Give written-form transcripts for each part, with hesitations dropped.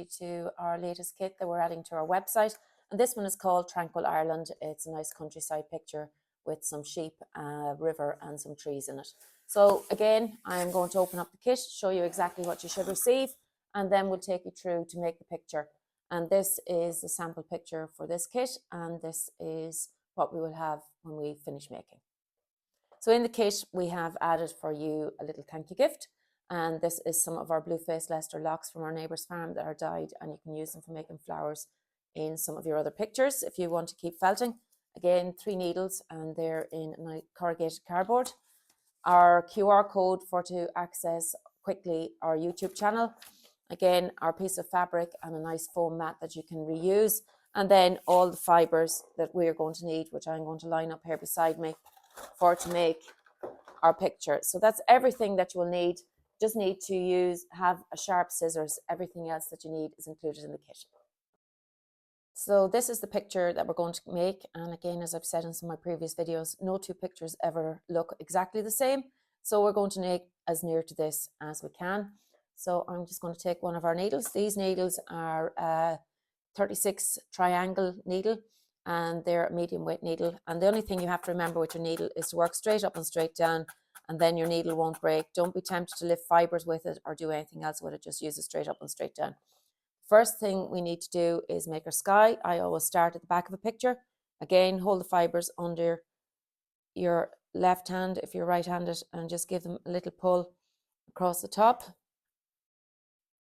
to our latest kit that we're adding to our website, and this one is called Tranquil Ireland. It's a nice countryside picture with some sheep, a river and some trees in it. So again, I'm going to open up the kit, show you exactly what you should receive, and then we'll take you through to make the picture. And this is the sample picture for this kit, and this is what we will have when we finish making. So in the kit, we have added for you a little thank you gift. And this is some of our blue-faced Leicester locks from our neighbour's farm that are dyed, and you can use them for making flowers in some of your other pictures if you want to keep felting. Again, 3 needles, and they're in corrugated cardboard. Our QR code for to access quickly our YouTube channel. Again, our piece of fabric and a nice foam mat that you can reuse. And then all the fibres that we're going to need, which I'm going to line up here beside me to make our picture. So that's everything that you will need. Just need to have a sharp scissors. Everything else that you need is included in the kit. So this is the picture that we're going to make. And again, as I've said in some of my previous videos, no 2 pictures ever look exactly the same. So we're going to make as near to this as we can. So I'm just going to take one of our needles. These needles are a 36 triangle needle, and they're a medium weight needle. And the only thing you have to remember with your needle is to work straight up and straight down, and then your needle won't break. Don't be tempted to lift fibres with it or do anything else with it. Just use it straight up and straight down. First thing we need to do is make our sky. I always start at the back of a picture. Again, hold the fibres under your left hand if you're right-handed, and just give them a little pull across the top.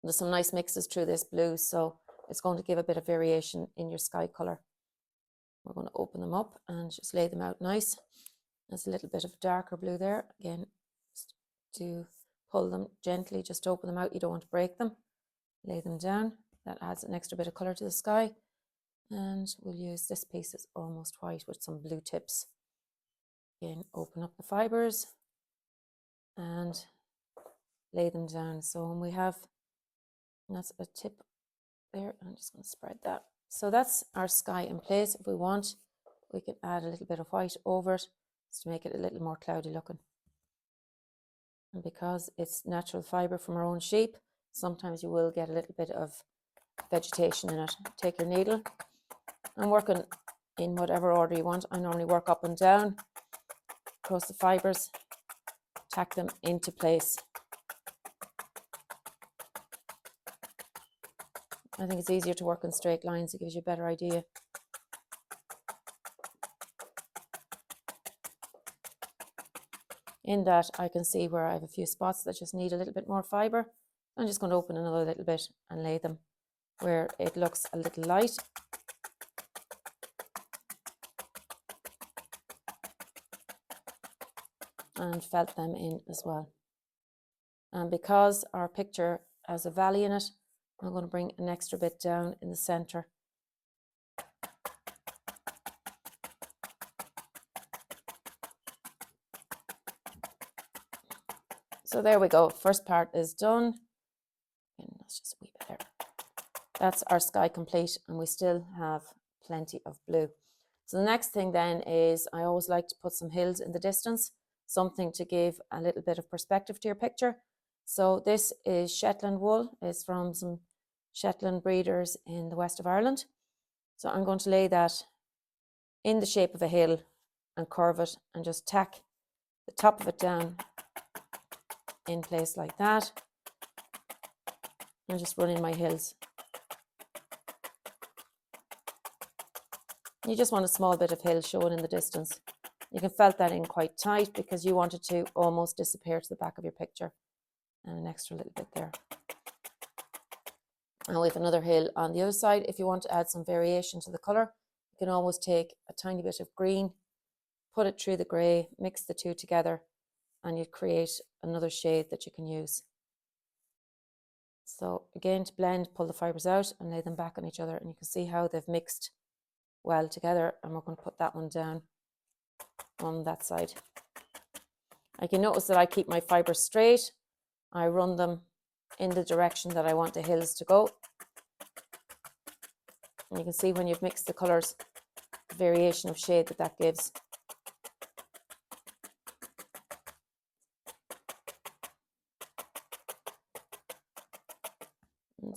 There's some nice mixes through this blue, so it's going to give a bit of variation in your sky colour. We're going to open them up and just lay them out nice. There's a little bit of darker blue there. Again, just to pull them gently, just open them out. You don't want to break them. Lay them down. That adds an extra bit of colour to the sky. And we'll use this piece that's almost white with some blue tips. Again, open up the fibres and lay them down. So when we have, and that's a tip there, I'm just going to spread that. So that's our sky in place. If we want, we can add a little bit of white over it just to make it a little more cloudy looking. And because it's natural fibre from our own sheep, sometimes you will get a little bit of vegetation in it. Take your needle. I'm working in whatever order you want. I normally work up and down across the fibres, tack them into place. I think it's easier to work in straight lines. It gives you a better idea. In that, I can see where I have a few spots that just need a little bit more fibre. I'm just going to open another little bit and lay them where it looks a little light. And felt them in as well. And because our picture has a valley in it, I'm going to bring an extra bit down in the centre. So there we go. First part is done. And that's just a wee bit there. That's our sky complete, and we still have plenty of blue. So the next thing then is, I always like to put some hills in the distance, something to give a little bit of perspective to your picture. So this is Shetland wool. It's from some Shetland breeders in the west of Ireland. So I'm going to lay that in the shape of a hill and curve it and just tack the top of it down in place like that. And just run in my hills. You just want a small bit of hill showing in the distance. You can felt that in quite tight because you want it to almost disappear to the back of your picture. And an extra little bit there. And we have another hill on the other side. If you want to add some variation to the colour, you can always take a tiny bit of green, put it through the grey, mix the two together, and you create another shade that you can use. So again, to blend, pull the fibres out and lay them back on each other, and you can see how they've mixed well together. And we're going to put that one down on that side. I can notice that I keep my fibres straight. I run them in the direction that I want the hills to go. And you can see when you've mixed the colours, the variation of shade that that gives.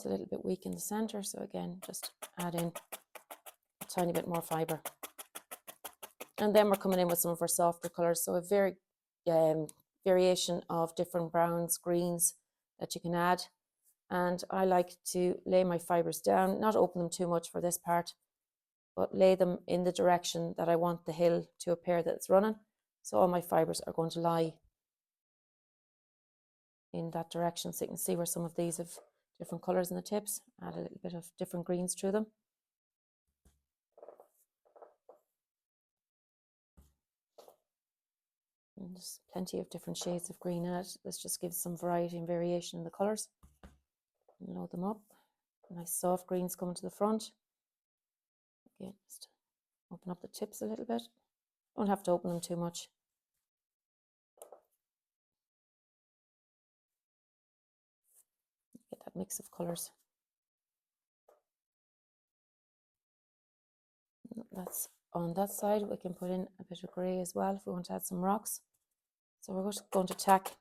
It's a little bit weak in the center, so again, just add in a tiny bit more fiber. And then we're coming in with some of our softer colors, so a variation of different browns, greens that you can add. And I like to lay my fibers down, not open them too much for this part, but lay them in the direction that I want the hill to appear that it's running. So all my fibers are going to lie in that direction. So you can see where some of these have different colors in the tips. Add a little bit of different greens through them. And there's plenty of different shades of green in it. This just gives some variety and variation in the colors. And load them up. Nice soft greens coming to the front. Again, just open up the tips a little bit. Don't have to open them too much. Get that mix of colors. That's on that side. We can put in a bit of grey as well if we want to add some rocks. So we're just going to tack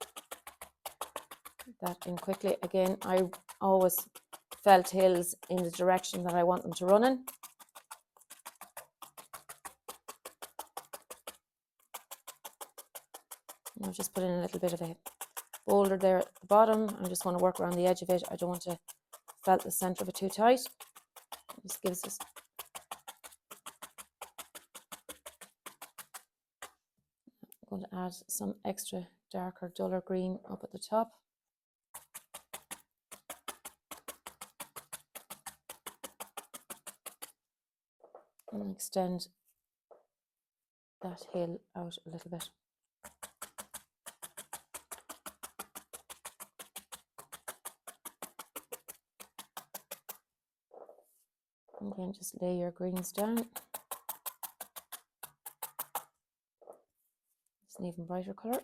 that in quickly. Again, I always felt hills in the direction that I want them to run in. I'll just put in a little bit of a boulder there at the bottom. I'm just going to work around the edge of it. I don't want to felt the center of it too tight. It just gives us I'm going to add some extra darker, duller green up at the top. And extend that hill out a little bit. Again, just lay your greens down. It's an even brighter colour.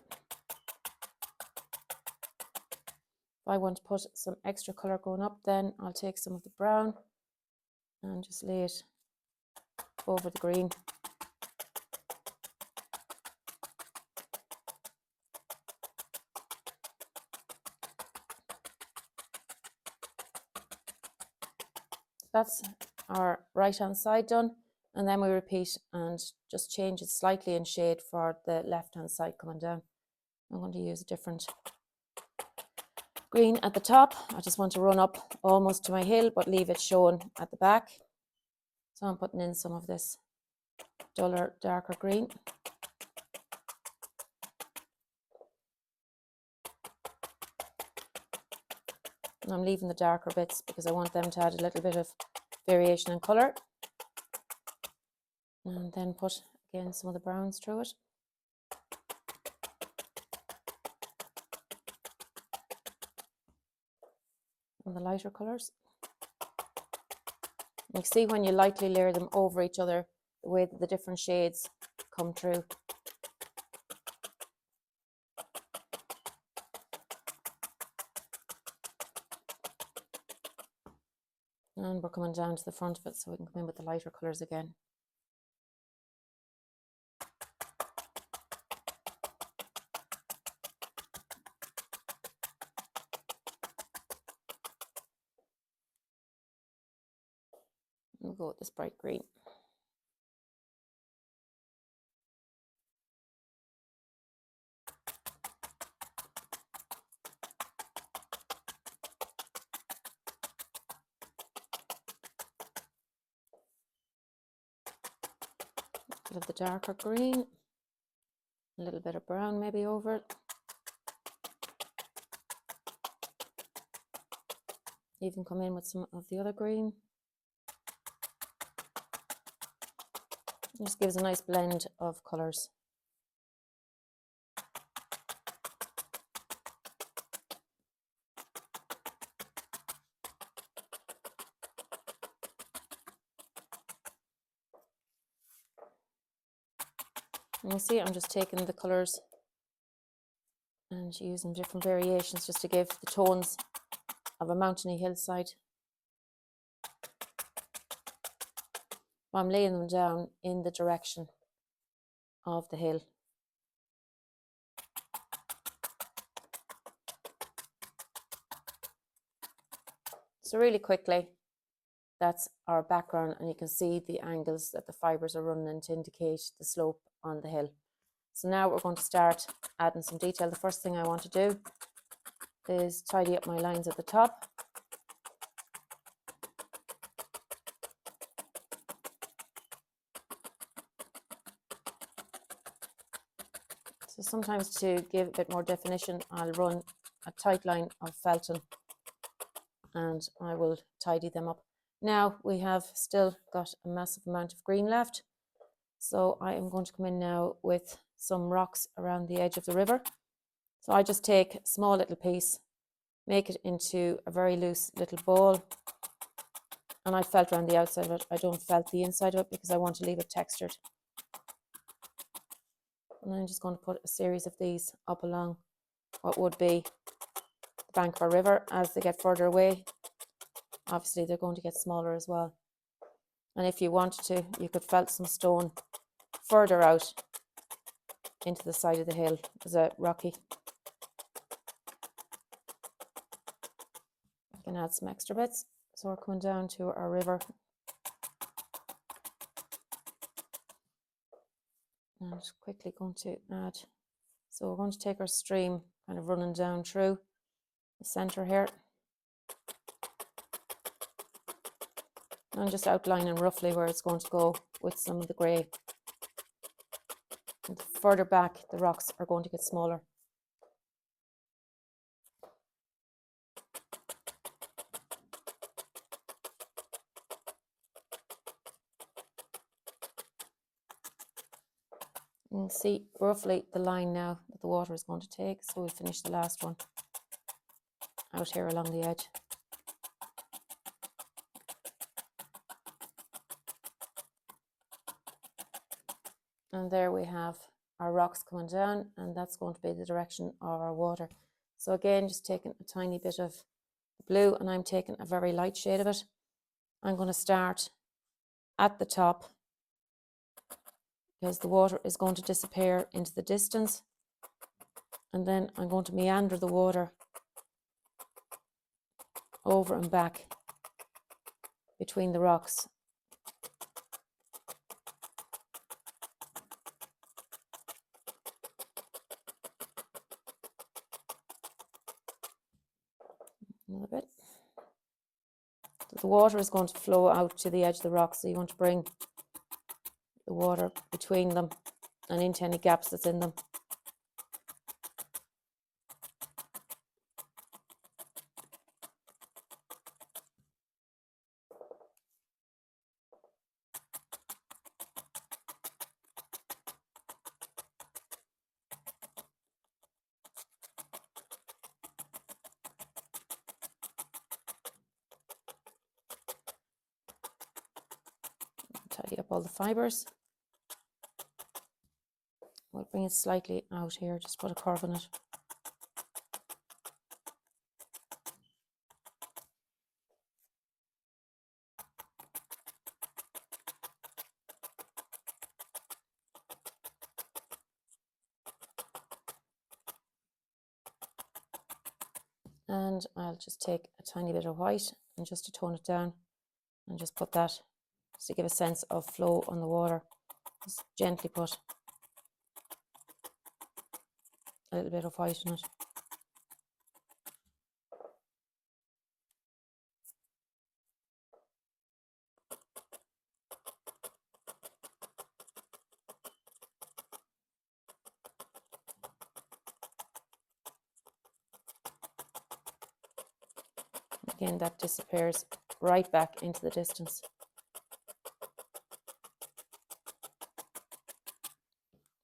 If I want to put some extra colour going up, then I'll take some of the brown and just lay it over the green. That's our right hand side done, and then we repeat and just change it slightly in shade for the left hand side coming down. I'm going to use a different green at the top. I just want to run up almost to my hill but leave it showing at the back. So I'm putting in some of this duller, darker green. And I'm leaving the darker bits because I want them to add a little bit of variation in colour. And then put again some of the browns through it. And the lighter colours. You see when you lightly layer them over each other, the way that the different shades come through. And we're coming down to the front of it so we can come in with the lighter colours again. We'll go with this bright green. A bit of the darker green, a little bit of brown maybe over it. Even come in with some of the other green. It just gives a nice blend of colours. And you see I'm just taking the colours and using different variations just to give the tones of a mountainy hillside. I'm laying them down in the direction of the hill. So really quickly, that's our background, and you can see the angles that the fibres are running in to indicate the slope on the hill. So now we're going to start adding some detail. The first thing I want to do is tidy up my lines at the top. So sometimes to give a bit more definition, I'll run a tight line of felton and I will tidy them up. Now we have still got a massive amount of green left. So I am going to come in now with some rocks around the edge of the river. So I just take a small little piece, make it into a very loose little ball, and I felt around the outside of it. I don't felt the inside of it because I want to leave it textured. And I'm just going to put a series of these up along what would be the bank of our river. As they get further away, obviously they're going to get smaller as well. And if you wanted to, you could felt some stone further out into the side of the hill. There's a rocky. You can add some extra bits. So we're coming down to our river. And quickly going to add. So we're going to take our stream kind of running down through the centre here. And I'm just outlining roughly where it's going to go with some of the grey. And further back, the rocks are going to get smaller. You can see roughly the line now that the water is going to take. So we'll finish the last one out here along the edge. And there we have our rocks coming down, and that's going to be the direction of our water. So again, just taking a tiny bit of blue, and I'm taking a very light shade of it. I'm going to start at the top because the water is going to disappear into the distance, and then I'm going to meander the water over and back between the rocks. Another bit. So the water is going to flow out to the edge of the rock, so you want to bring the water between them and into any gaps that's in them. Tidy up all the fibres. We'll bring it slightly out here, just put a curve in it. And I'll just take a tiny bit of white and just to tone it down and just put that just to give a sense of flow on the water. Just gently put a little bit of white in it. Again, that disappears right back into the distance.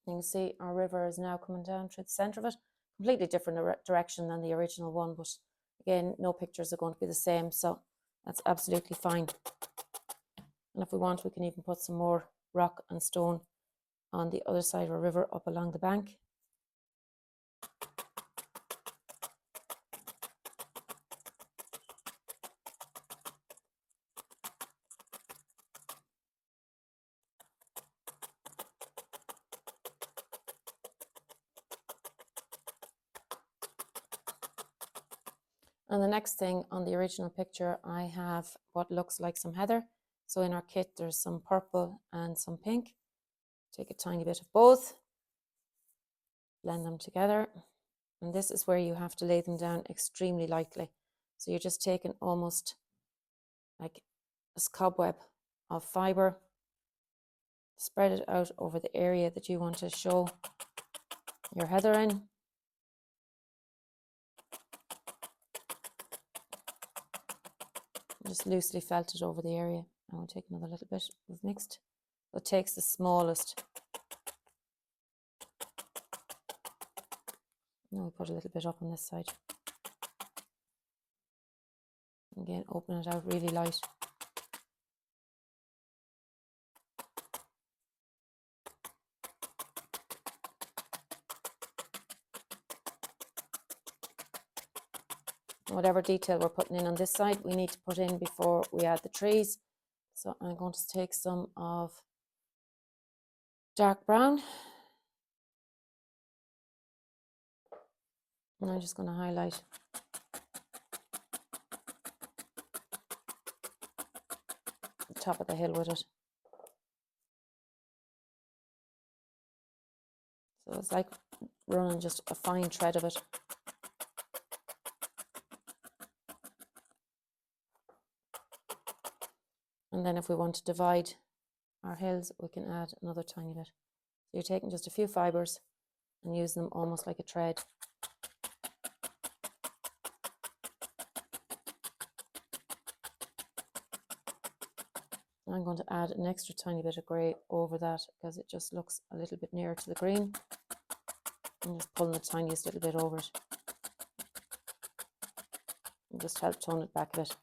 You can see our river is now coming down through the centre of it. Completely different direction than the original one, but again, no pictures are going to be the same, so that's absolutely fine. And if we want, we can even put some more rock and stone on the other side of our river up along the bank. And the next thing on the original picture, I have what looks like some heather. So in our kit, there's some purple and some pink. Take a tiny bit of both, blend them together. And this is where you have to lay them down extremely lightly. So you're just taking almost like a cobweb of fiber, spread it out over the area that you want to show your heather in. Just loosely felt it over the area. I will take another little bit of mixed. So it takes the smallest. Now we put a little bit up on this side. Again, open it out really light. Whatever detail we're putting in on this side, we need to put in before we add the trees. So I'm going to take some of dark brown. And I'm just going to highlight the top of the hill with it. So it's like running just a fine thread of it. And then if we want to divide our hills, we can add another tiny bit. So you're taking just a few fibers and use them almost like a thread. I'm going to add an extra tiny bit of grey over that because it just looks a little bit nearer to the green. I'm just pulling the tiniest little bit over it. And just help tone it back a bit.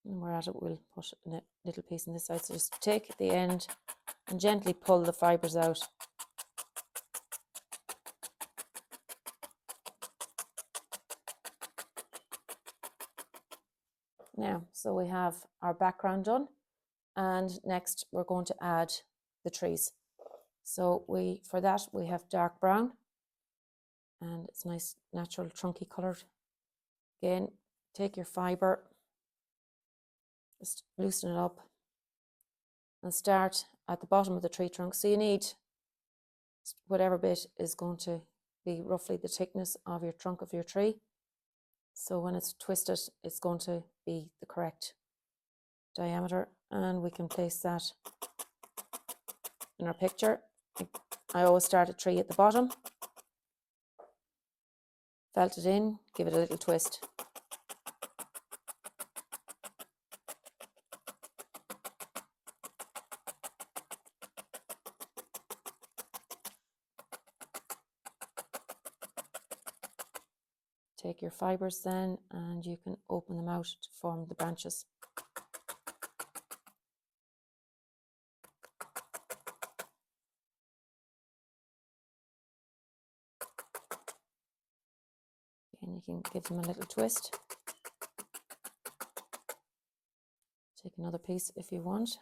And we're at it, we'll put a little piece on this side. So just take the end and gently pull the fibres out. Now, so we have our background done, and next we're going to add the trees. So for that we have dark brown, and it's nice natural trunky coloured. Again, take your fibre, just loosen it up and start at the bottom of the tree trunk. So you need whatever bit is going to be roughly the thickness of your trunk of your tree. So when it's twisted, it's going to be the correct diameter, and we can place that in our picture. I always start a tree at the bottom, felt it in, give it a little twist. Take your fibres then, and you can open them out to form the branches. And you can give them a little twist. Take another piece if you want.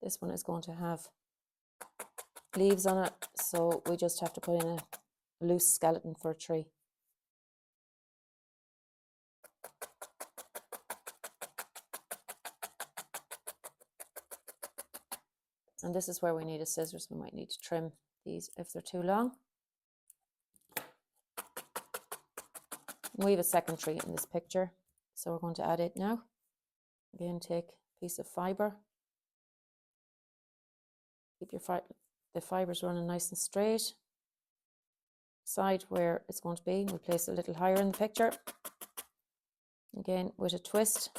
This one is going to have leaves on it, so we just have to put in a loose skeleton for a tree. And this is where we need a scissors. We might need to trim these if they're too long. We have a second tree in this picture, so we're going to add it now. Again, take a piece of fibre. Keep the fibres running nice and straight. Side where it's going to be, we'll place it a little higher in the picture. Again, with a twist.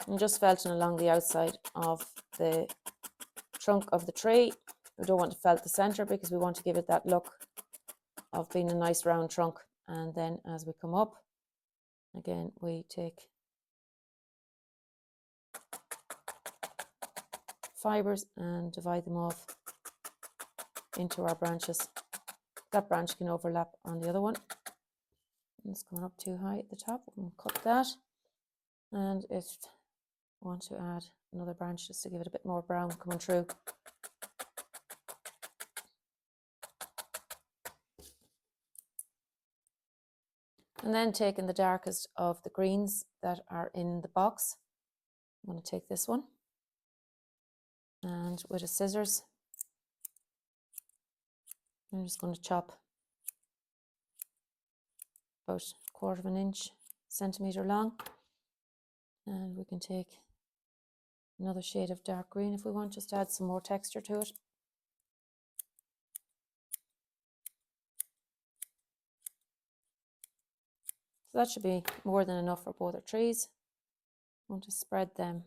And just felting along the outside of the trunk of the tree. We don't want to felt the centre because we want to give it that look of being a nice round trunk. And then as we come up, again, we take fibres and divide them off into our branches. That branch can overlap on the other one. It's going up too high at the top. We'll cut that. And if we want to add another branch just to give it a bit more brown coming through, And then taking the darkest of the greens that are in the box, I'm going to take this one, and with a scissors, I'm just going to chop about 1/4 of an inch, centimetre long. And we can take another shade of dark green if we want, just to add some more texture to it. So that should be more than enough for both our trees. I want to spread them.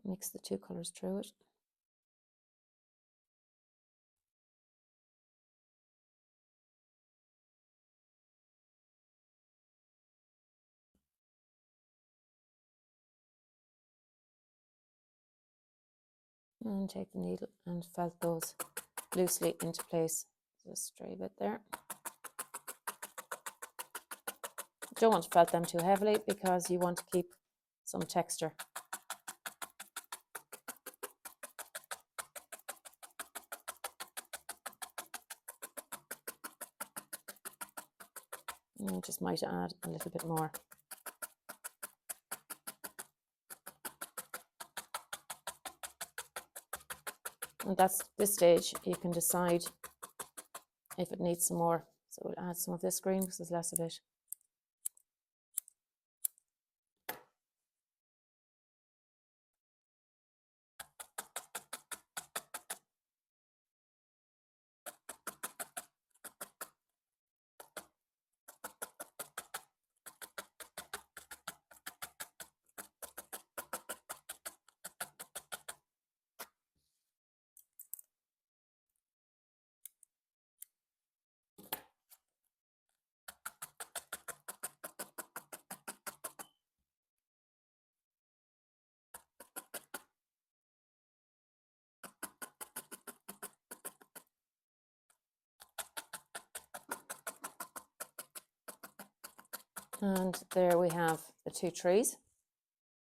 Mix the two colours through it. And take the needle and felt those loosely into place. Just stray bit there. You don't want to felt them too heavily because you want to keep some texture. And just might add a little bit more. And that's this stage you can decide if it needs some more. So we'll add some of this green because there's less of it. And there we have the two trees.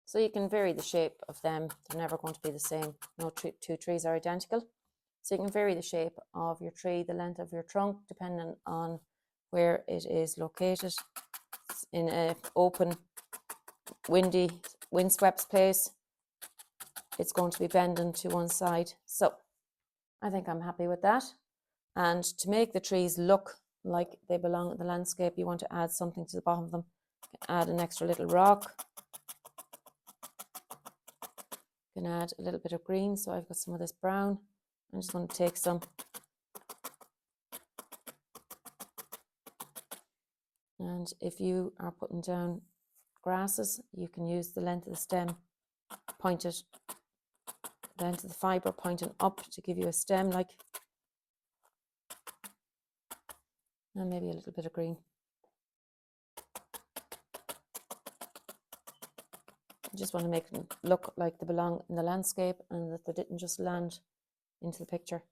So you can vary the shape of them. They're never going to be the same. No two trees are identical. So you can vary the shape of your tree, the length of your trunk, depending on where it is located. In an open, windy, windswept place, it's going to be bending to one side. So I think I'm happy with that. And to make the trees look like they belong in the landscape, you want to add something to the bottom of them. Add an extra little rock. You can add a little bit of green. So I've got some of this brown. I'm just going to take some. And if you are putting down grasses, you can use the length of the stem, pointed, the length of the fibre pointing up to give you a stem like, and maybe a little bit of green. I just want to make them look like they belong in the landscape and that they didn't just land into the picture.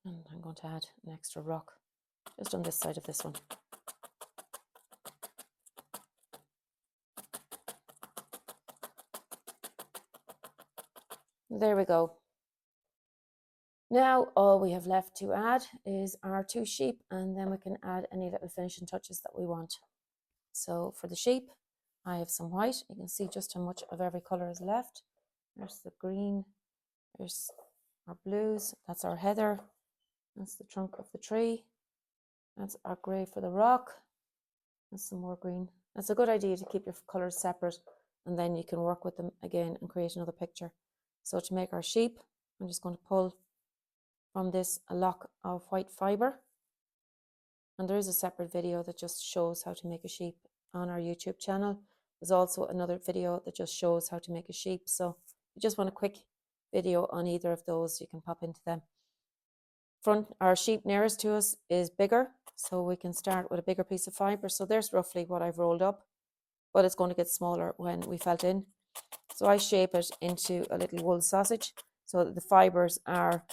And I'm going to add an extra rock just on this side of this one. There we go. Now all we have left to add is our two sheep, and then we can add any little finishing touches that we want. So for the sheep, I have some white. You can see just how much of every colour is left. There's the green, there's our blues, that's our heather, that's the trunk of the tree, that's our grey for the rock, that's some more green. That's a good idea to keep your colours separate, and then you can work with them again and create another picture. So to make our sheep, I'm just going to pull from this a lock of white fibre. And there is a separate video that just shows how to make a sheep on our YouTube channel. There's also another video that just shows how to make a sheep. So if you just want a quick video on either of those, you can pop into them. Our sheep nearest to us is bigger, so we can start with a bigger piece of fibre. So there's roughly what I've rolled up, but it's going to get smaller when we felt in. So I shape it into a little wool sausage so that the fibres are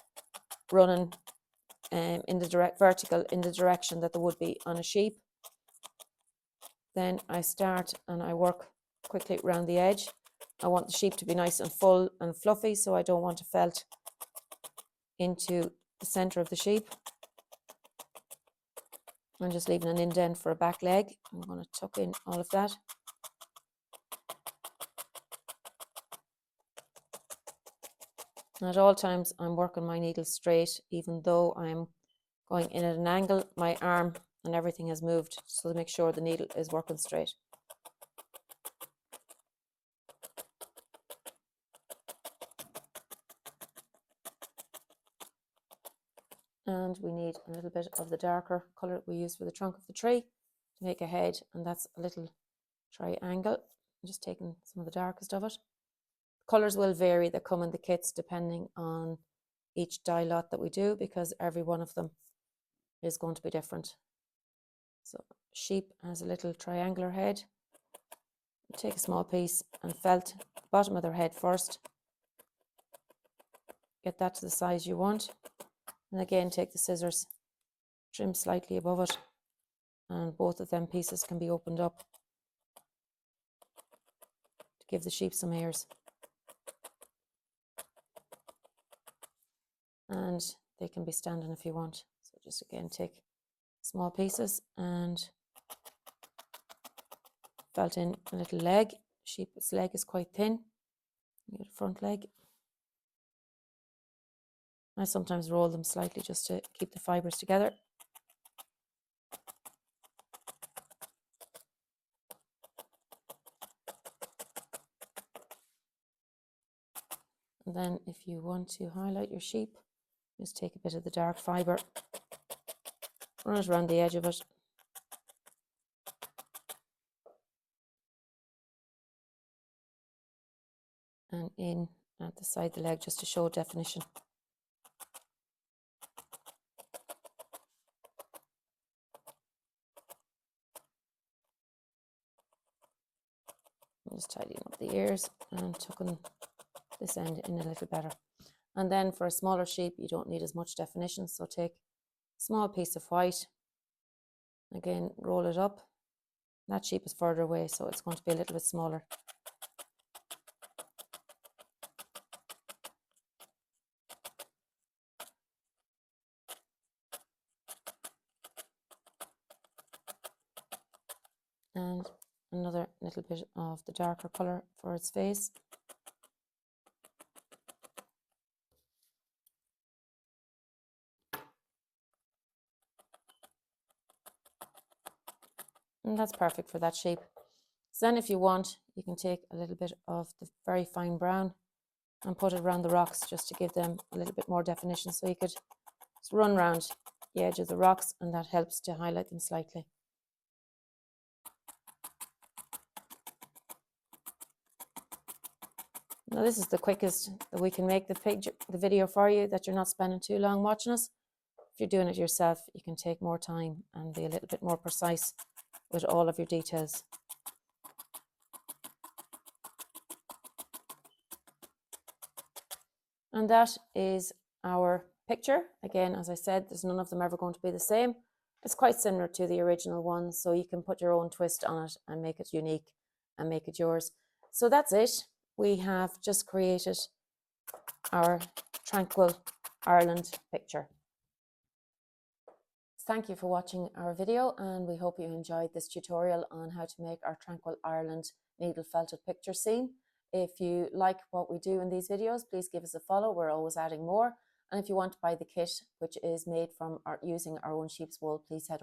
running in the vertical in the direction that they would be on a sheep. Then I start and I work quickly around the edge. I want the sheep to be nice and full and fluffy, so I don't want to felt into the center of the sheep. I'm just leaving an indent for a back leg. I'm going to tuck in all of that. And at all times, I'm working my needle straight, even though I'm going in at an angle. My arm and everything has moved, so to make sure the needle is working straight. And we need a little bit of the darker colour we use for the trunk of the tree to make a head, and that's a little triangle. I'm just taking some of the darkest of it. Colours will vary that come in the kits depending on each die lot that we do, because every one of them is going to be different. So sheep has a little triangular head. Take a small piece and felt the bottom of their head first. Get that to the size you want. And again, take the scissors, trim slightly above it, and both of them pieces can be opened up to give the sheep some ears. And they can be standing if you want. So just again, take small pieces and felt in a little leg. Sheep's leg is quite thin. You get a front leg. I sometimes roll them slightly just to keep the fibres together. And then if you want to highlight your sheep, just take a bit of the dark fibre, run it around the edge of it. And in at the side of the leg just to show definition. I'm just tidying up the ears and tucking this end in a little better. And then for a smaller sheep, you don't need as much definition, so take a small piece of white. Again, roll it up. That sheep is further away, so it's going to be a little bit smaller. And another little bit of the darker colour for its face. And that's perfect for that shape. So then if you want, you can take a little bit of the very fine brown and put it around the rocks just to give them a little bit more definition. So you could just run around the edge of the rocks, and that helps to highlight them slightly. Now this is the quickest that we can make the video for you, that you're not spending too long watching us. If you're doing it yourself, you can take more time and be a little bit more precise with all of your details. And that is our picture. Again, as I said, there's none of them ever going to be the same. It's quite similar to the original one, so you can put your own twist on it and make it unique and make it yours. So that's it. We have just created our Tranquil Ireland picture. Thank you for watching our video, and we hope you enjoyed this tutorial on how to make our Tranquil Ireland needle felted picture scene. If you like what we do in these videos, please give us a follow. We're always adding more. And if you want to buy the kit, which is made from using our own sheep's wool, please head